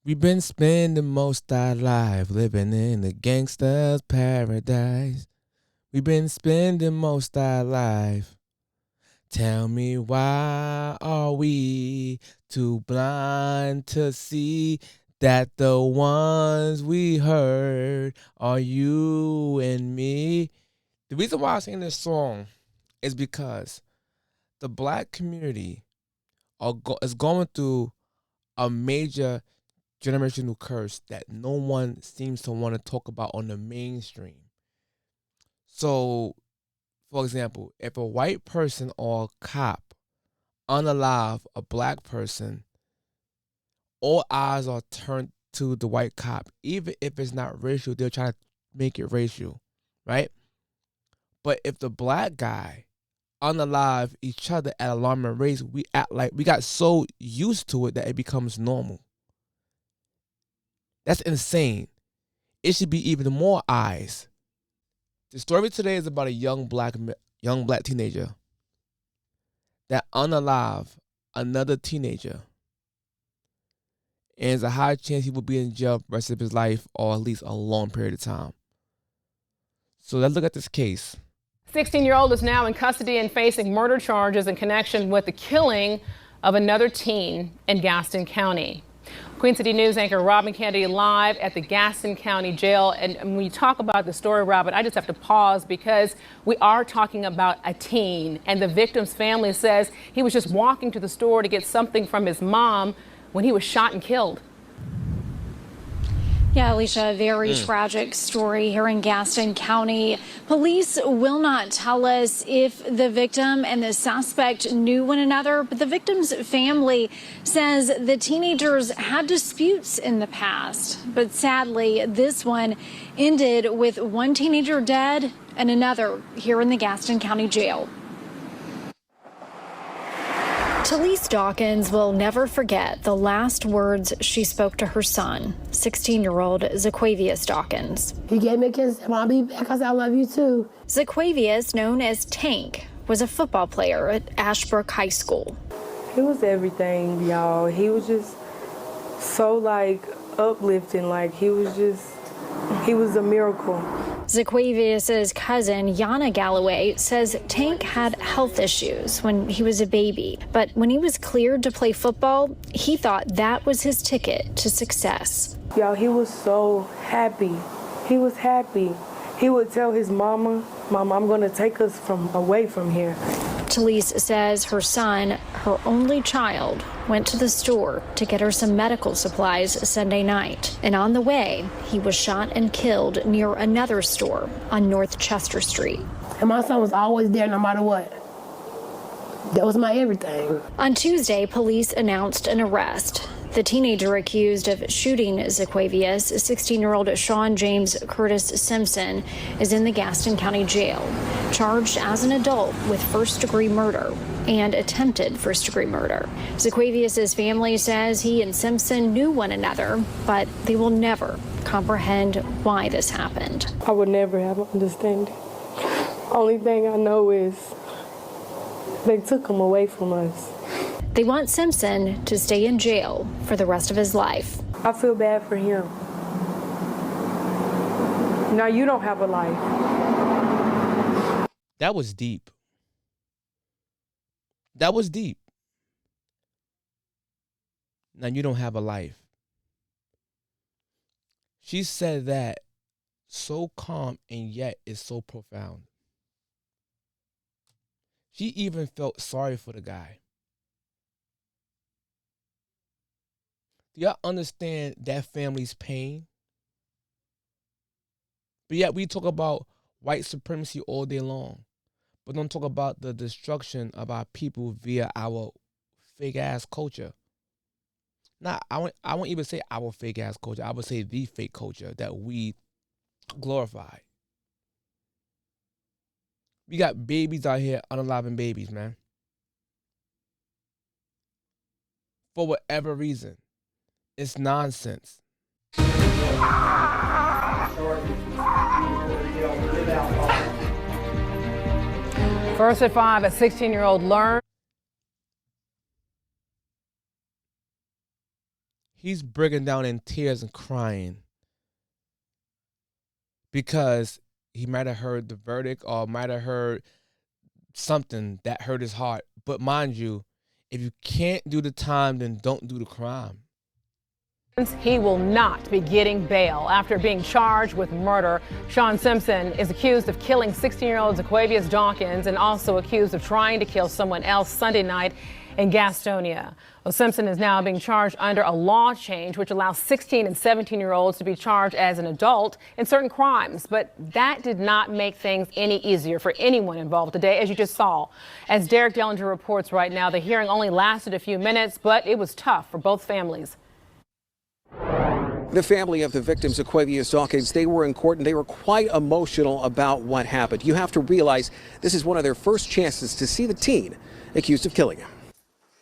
We've been spending most our life living in the gangster's paradise. We've been spending most our life. Tell me why are we too blind to see that the ones we heard are you and me? The reason why I sing this song is because the black community is going through a major generational curse that no one seems to want to talk about on the mainstream. So, for example, if a white person or a cop unalive a black person, all eyes are turned to the white cop. Even if it's not racial, they'll try to make it racial, right? But if the black guy unalive each other at alarming rates, we act like we got so used to it that it becomes normal. That's insane. It should be even more eyes. The story today is about a young black teenager that unalive another teenager, and there's a high chance he will be in jail for the rest of his life, or at least a long period of time. So let's look at this case. 16-year-old is now in custody and facing murder charges in connection with the killing of another teen in Gaston County. Queen City News anchor Robin Kennedy live at the Gaston County Jail. And when we talk about the story, Robin, I just have to pause because we are talking about a teen, and the victim's family says he was just walking to the store to get something from his mom when he was shot and killed. Yeah, Alicia, a very tragic story here in Gaston County. Police will not tell us if the victim and the suspect knew one another, but the victim's family says the teenagers had disputes in the past. But sadly, this one ended with one teenager dead and another here in the Gaston County Jail. Talise Dawkins will never forget the last words she spoke to her son, 16-year-old Zaquavius Dawkins. He gave me a kiss and I'll be back. I said, I love you too. Zaquavius, known as Tank, was a football player at Ashbrook High School. He was everything, y'all. He was just so uplifting. He was a miracle. Zaquavius's cousin, Yana Galloway, says Tank had health issues when he was a baby. But when he was cleared to play football, he thought that was his ticket to success. Y'all, he was so happy. He was happy. He would tell his mama, Mama, I'm going to take us away from here. Talise says her son, her only child, went to the store to get her some medical supplies Sunday night. And on the way, he was shot and killed near another store on North Chester Street. And my son was always there no matter what. That was my everything. On Tuesday, police announced an arrest. The teenager accused of shooting Zaquavius, 16-year-old Sean James Curtis Simpson, is in the Gaston County Jail, charged as an adult with first-degree murder and attempted first-degree murder. Zaquavius's family says he and Simpson knew one another, but they will never comprehend why this happened. I would never have an understanding. Only thing I know is they took him away from us. They want Simpson to stay in jail for the rest of his life. I feel bad for him. Now you don't have a life. That was deep. That was deep. Now you don't have a life. She said that so calm and yet is so profound. She even felt sorry for the guy. Do y'all understand that family's pain? But yet we talk about white supremacy all day long, but don't talk about the destruction of our people via our fake ass culture. Nah, I won't even say our fake ass culture. I would say the fake culture that we glorify. We got babies out here unaliving babies, man. For whatever reason. It's nonsense. First at 5, a 16-year-old learned. he's breaking down in tears and crying because he might have heard the verdict or might have heard something that hurt his heart. But mind you, if you can't do the time, then don't do the crime. He will not be getting bail after being charged with murder. Sean Simpson is accused of killing 16-year-old Zaquavius Dawkins and also accused of trying to kill someone else Sunday night in Gastonia. Well, Simpson is now being charged under a law change which allows 16 and 17-year-olds to be charged as an adult in certain crimes. But that did not make things any easier for anyone involved today, as you just saw. As Derek Dellinger reports right now, the hearing only lasted a few minutes, but it was tough for both families. The family of the victims, Zaquavius Dawkins, they were in court and they were quite emotional about what happened. You have to realize this is one of their first chances to see the teen accused of killing him.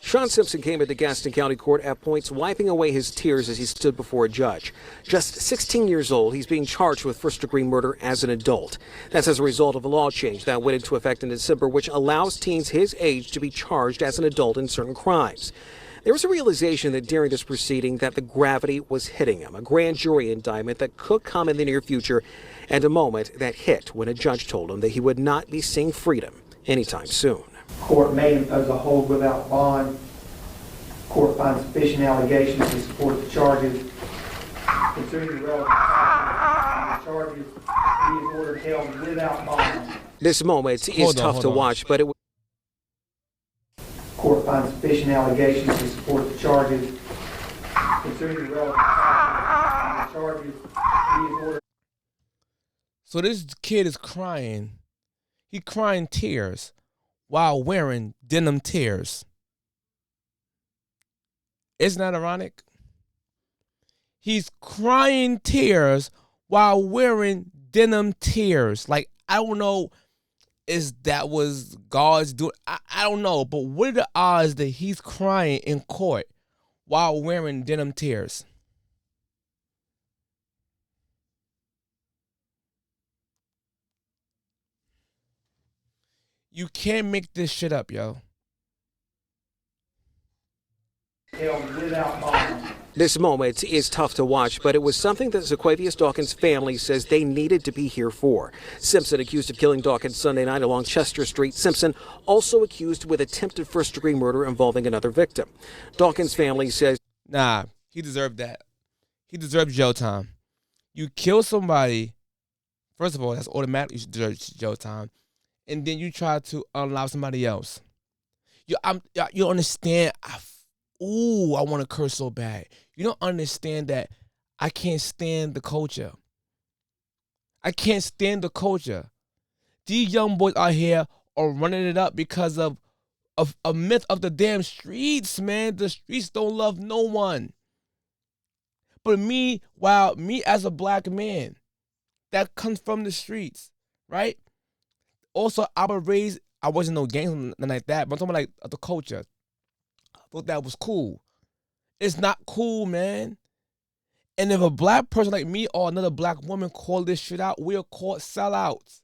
Sean Simpson came into Gaston County Court at points wiping away his tears as he stood before a judge. Just 16 years old, he's being charged with first-degree murder as an adult. That's as a result of a law change that went into effect in December, which allows teens his age to be charged as an adult in certain crimes. There was a realization that during this proceeding that the gravity was hitting him, a grand jury indictment that could come in the near future, and a moment that hit when a judge told him that he would not be seeing freedom anytime soon. Court may impose a hold without bond. Court finds sufficient allegations to support the charges. Considering the relevant factors and the charges, he is ordered held without bond. This moment is tough to watch, but it was. Court finds sufficient allegations to support the charges. Considering the relevant factors and the charges, he is ordered. So this kid is crying. He crying tears while wearing denim tears. Isn't that ironic? He's crying tears while wearing denim tears. Like, I don't know if that was God's doing. I don't know. But what are the odds that he's crying in court while wearing denim tears? You can't make this shit up, yo. This moment is tough to watch, but it was something that Zaquavius Dawkins' family says they needed to be here for. Simpson accused of killing Dawkins Sunday night along Chester Street. Simpson also accused with attempted first-degree murder involving another victim. Dawkins' family says, nah, he deserved that. He deserved jail time. You kill somebody, first of all, that's automatically you should deserve jail time. And then you try to allow somebody else. You understand? I want to curse so bad. You don't understand that I can't stand the culture. I can't stand the culture. These young boys out here are running it up because of a myth of the damn streets, man. The streets don't love no one. But me as a black man that comes from the streets, right? Also, I wasn't no gang like that, but I'm talking about like the culture. I thought that was cool. It's not cool, man. And if a black person like me or another black woman call this shit out, we're called sellouts.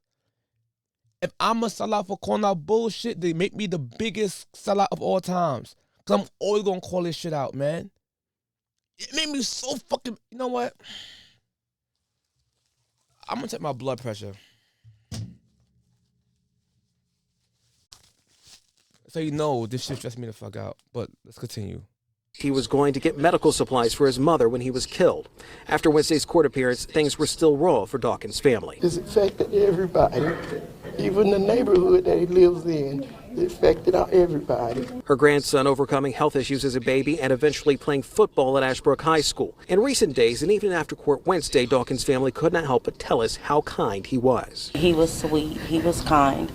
If I'm a sellout for calling out bullshit, they make me the biggest sellout of all times. Because I'm always going to call this shit out, man. It made me so fucking... You know what? I'm going to check my blood pressure. So you know this shit stressed me the fuck out. But let's continue. He was going to get medical supplies for his mother when he was killed. After Wednesday's court appearance, things were still raw for Dawkins' family. It's affected everybody, even the neighborhood that he lives in. It affected everybody. Her grandson overcoming health issues as a baby and eventually playing football at Ashbrook High School. In recent days, and even after court Wednesday, Dawkins' family could not help but tell us how kind he was. He was sweet. He was kind.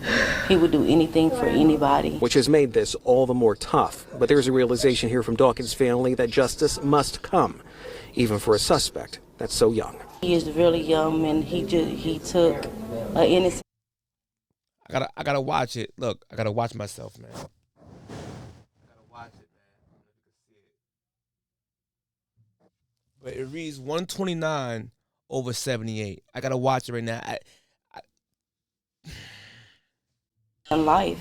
He would do anything for anybody. Which has made this all the more tough. But there's a realization here from Dawkins' family that justice must come, even for a suspect that's so young. He is really young, and he took an innocent. I gotta watch it. Look, I gotta watch myself, man. I gotta watch it, man. But it reads 129 over 78. I gotta watch it right now. Life,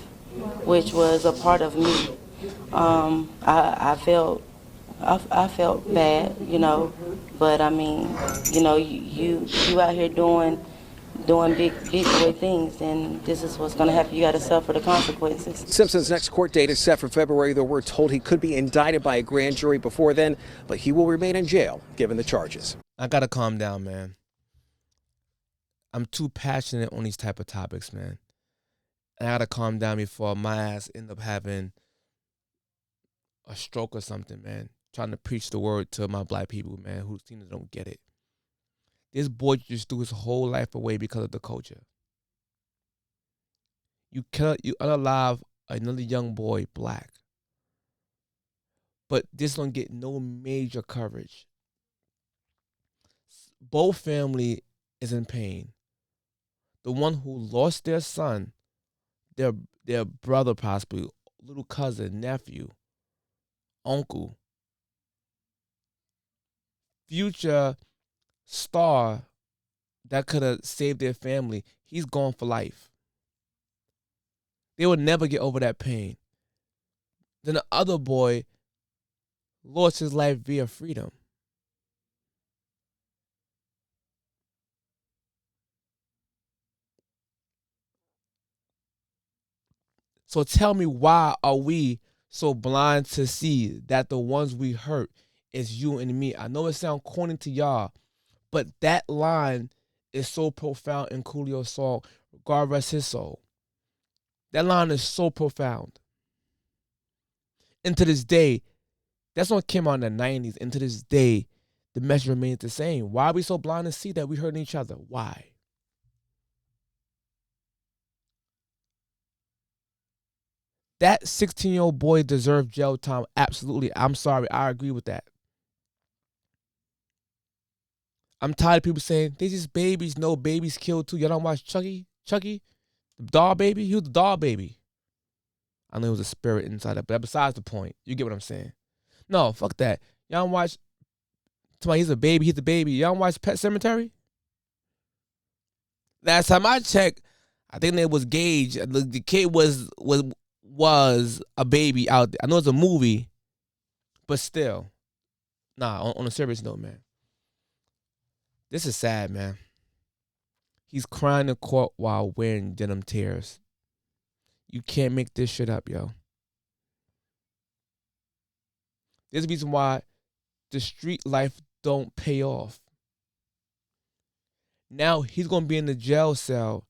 which was a part of me. I felt I felt bad, but I mean, you out here doing big boy things, and this is what's gonna happen. You got to suffer the consequences. Simpson's next court date is set for February, though we're told he could be indicted by a grand jury before then, but he will remain in jail given the charges. I gotta calm down, man. I'm too passionate on these type of topics, man. And I gotta calm down before my ass end up having a stroke or something, man. Trying to preach the word to my black people, man, who seem to don't get it. This boy just threw his whole life away because of the culture. You unalive another young boy black, but this don't get no major coverage. Both family is in pain. The one who lost their son, their brother possibly, little cousin, nephew, uncle, future star that could have saved their family, he's gone for life. They will never get over that pain. Then the other boy lost his life via freedom. So tell me, why are we so blind to see that the ones we hurt is you and me? I know it sounds corny to y'all, but that line is so profound in Coolio's song, God Rest His Soul. That line is so profound. And to this day, that song came out in the 90s, and to this day, the message remains the same. Why are we so blind to see that we hurting each other? Why? That 16-year-old boy deserved jail time. Absolutely. I'm sorry. I agree with that. I'm tired of people saying, they just babies. No, babies killed too. Y'all don't watch Chucky? Chucky? The doll baby? He was the doll baby. I know it was a spirit inside that, but besides the point. You get what I'm saying? No, fuck that. Y'all don't watch, he's a baby, he's a baby. Y'all don't watch Pet Cemetery? Last time I checked, I think it was Gage. The kid was a baby out there. I know it's a movie, but still. Nah, on a serious note, man. This is sad, man. He's crying in court while wearing denim tears. You can't make this shit up, yo. There's a reason why the street life don't pay off. Now he's going to be in the jail cell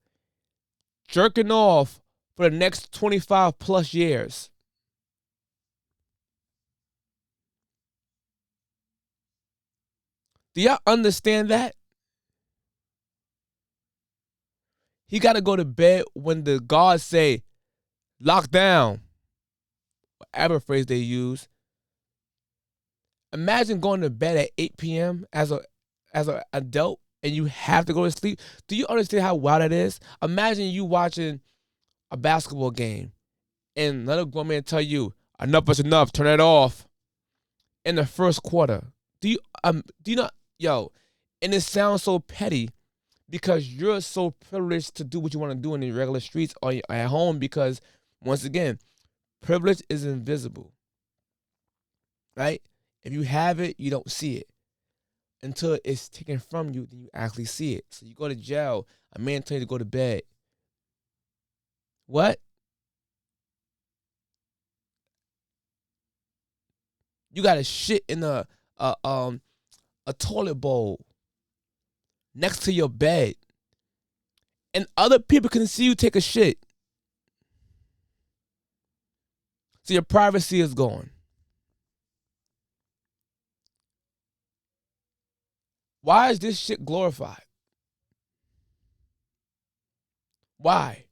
jerking off for the next 25 plus years. Do y'all understand that? He got to go to bed when the guards say, lock down. Whatever phrase they use. Imagine going to bed at 8 p.m. as an adult and you have to go to sleep. Do you understand how wild that is? Imagine you watching a basketball game and another grown man tell you, enough is enough, turn it off in the first quarter. Do you not, yo, and it sounds so petty because you're so privileged to do what you want to do in the regular streets or at home because, once again, privilege is invisible, right? If you have it, you don't see it. Until it's taken from you, then you actually see it. So you go to jail, a man tells you to go to bed. What? You got to shit in a toilet bowl next to your bed, and other people can see you take a shit. So your privacy is gone. Why is this shit glorified? Why?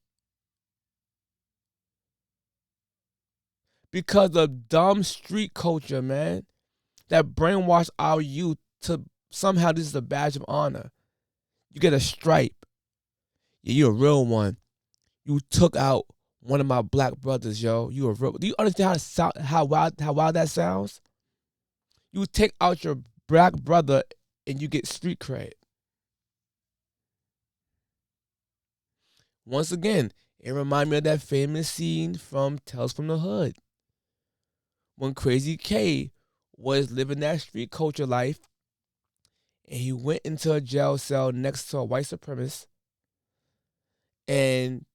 Because of dumb street culture, man, that brainwashed our youth to somehow this is a badge of honor. You get a stripe. Yeah, you're a real one. You took out one of my black brothers, yo. You a real. Do you understand how wild that sounds? You take out your black brother and you get street cred. Once again, it reminds me of that famous scene from Tales from the Hood when Crazy K was living that street culture life, and he went into a jail cell next to a white supremacist, and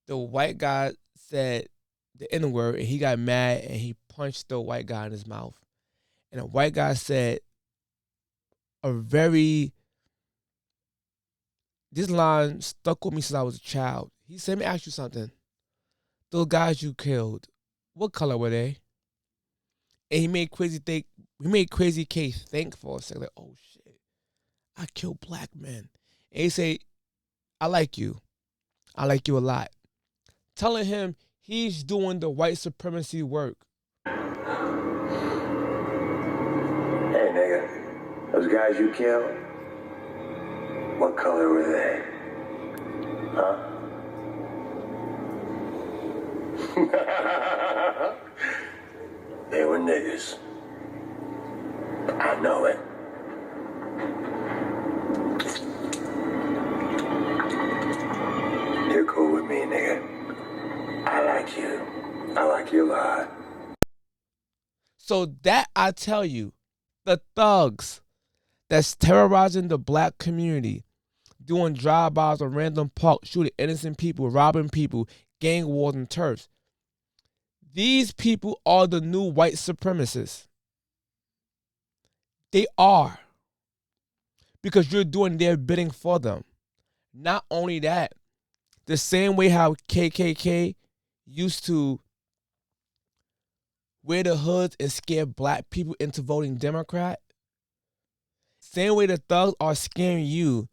the white guy said the N word, and he got mad and he punched the white guy in his mouth. And the white guy said a very, this line stuck with me since I was a child. He said, "Let me ask you something. Those guys you killed, what color were they?" And he made Crazy K think for a second, like, "Oh shit, I killed black men." And he said, "I like you. I like you a lot." Telling him he's doing the white supremacy work. Hey nigga, those guys you killed, what color were they? Huh? They were niggas. I know it. You're cool with me, nigga. I like you. I like you a lot. So that I tell you, the thugs that's terrorizing the black community, doing drive-bys on random parks, shooting innocent people, robbing people, gang wars and turfs. These people are the new white supremacists. They are. Because you're doing their bidding for them. Not only that, the same way how KKK used to wear the hoods and scare black people into voting Democrat, same way the thugs are scaring you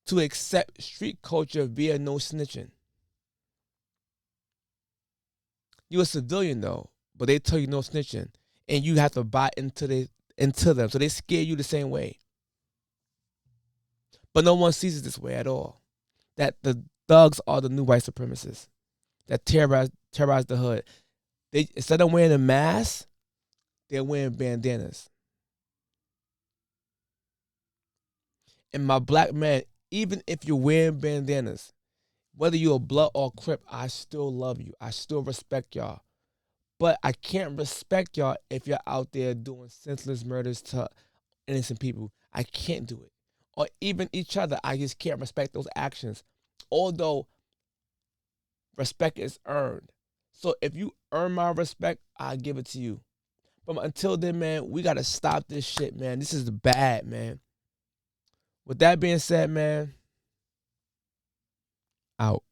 to accept street culture via no snitching. You're a civilian though, but they tell you no snitching, and you have to buy into them. So they scare you the same way. But no one sees it this way at all. That the thugs are the new white supremacists that terrorize the hood. They, instead of wearing a mask, they're wearing bandanas. And my black man, even if you're wearing bandanas, whether you're a blood or crip, I still love you. I still respect y'all. But I can't respect y'all if you're out there doing senseless murders to innocent people. I can't do it. Or even each other. I just can't respect those actions. Although respect is earned. So if you earn my respect, I give it to you. But until then, man, we gotta stop this shit, man. This is bad, man. With that being said, man, out.